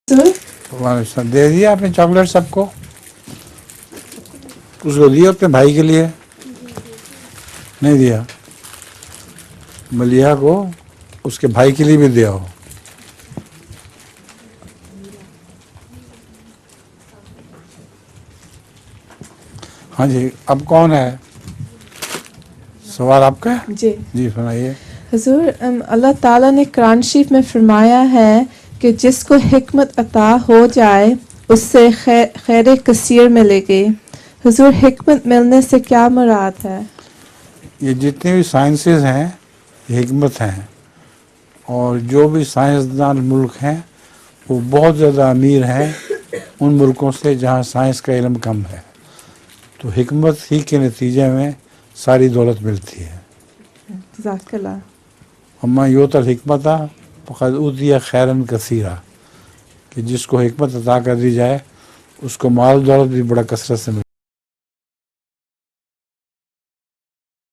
دے دیا آپ نے چاکلیٹ سب کو؟ اس کو دیا اپنے بھائی کے لیے؟ نہیں دیا؟ ملیحہ کو اس کے بھائی کے لیے بھی دیا ہو؟ ہاں جی، اب کون ہے؟ سوال آپ کا ہے؟ جی سنائیے۔ حضور، اللہ تعالیٰ نے قرآن شریف میں فرمایا ہے کہ جس کو حکمت عطا ہو جائے اس سے خیر کثیر ملے گی۔ حضور، حکمت ملنے سے کیا مراد ہے؟ یہ جتنے بھی سائنسز ہیں یہ حکمت ہیں، اور جو بھی سائنسدان ملک ہیں وہ بہت زیادہ امیر ہیں ان ملکوں سے جہاں سائنس کا علم کم ہے، تو حکمت ہی کے نتیجے میں ساری دولت ملتی ہے۔ جزاک اللہ۔ اما یوت الحکمت فقد اوتی خیرن کثیرہ، کہ جس کو حکمت عطا کر دی جائے اس کو مال دولت بھی بڑا کثرت سے ملتا ہے۔